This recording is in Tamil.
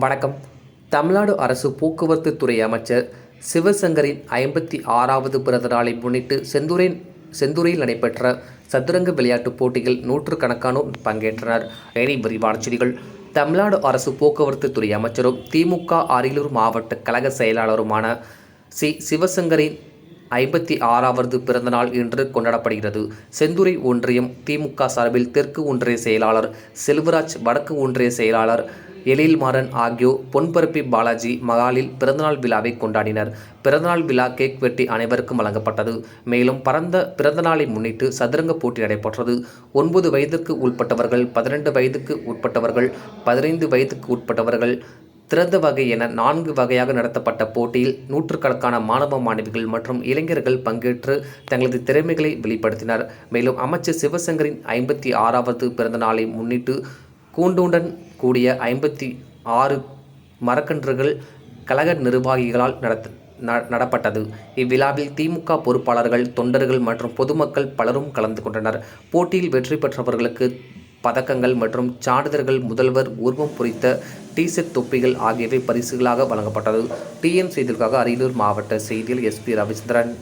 வணக்கம். தமிழ்நாடு அரசு போக்குவரத்து துறை அமைச்சர் சிவசங்கரின் 56வது பிறந்த நாளை முன்னிட்டு செந்தூரில் நடைபெற்ற சதுரங்க விளையாட்டுப் போட்டியில் நூற்றுக்கணக்கானோர் பங்கேற்றனர். இனி விரிவான செய்திகள். தமிழ்நாடு அரசு போக்குவரத்து துறை அமைச்சரும் திமுக அரியலூர் மாவட்ட கழக செயலாளருமான சிவசங்கரின் 56வது பிறந்த நாள் இன்று கொண்டாடப்படுகிறது. செந்துறை ஒன்றியம் திமுக சார்பில் தெற்கு ஒன்றிய செயலாளர் செல்வராஜ், வடக்கு ஒன்றிய செயலாளர் எழில்மாறன் ஆகியோர் பொன்பரப்பி பாலாஜி மகாலில் பிறந்தநாள் விழாவை கொண்டாடினர். பிறந்தநாள் விழா கேக் வெட்டி அனைவருக்கும் வழங்கப்பட்டது. மேலும் பரந்த பிறந்தநாளை முன்னிட்டு சதுரங்க போட்டி நடைபெற்றது. 9 வயதுக்கு உட்பட்டவர்கள், 12 வயதுக்கு உட்பட்டவர்கள், 15 வயதுக்கு உட்பட்டவர்கள், திறந்த வகை என 4 வகையாக நடத்தப்பட்ட போட்டியில் நூற்றுக்கணக்கான மாணவ மாணவிகள் மற்றும் இளைஞர்கள் பங்கேற்று தங்களது திறமைகளை வெளிப்படுத்தினர். மேலும் அமைச்சர் சிவசங்கரின் 56வது பிறந்த நாளை முன்னிட்டு கூண்டுடன் கூடிய 56 மரக்கன்றுகள் கழக நிர்வாகிகளால் நடப்பட்டது. இவ்விழாவில் திமுக பொறுப்பாளர்கள், தொண்டர்கள் மற்றும் பொதுமக்கள் பலரும் கலந்து கொண்டனர். போட்டியில் வெற்றி பெற்றவர்களுக்கு பதக்கங்கள் மற்றும் சான்றிதழ்கள், முதல்வர் உருவம் பொறித்த டி-ஷர்ட், தொப்பிகள் ஆகியவை பரிசுகளாக வழங்கப்பட்டது. டிஎன் செய்திகளுக்காக அரியலூர் மாவட்ட செய்தியில் எஸ்பி ரவிச்சந்திரன்.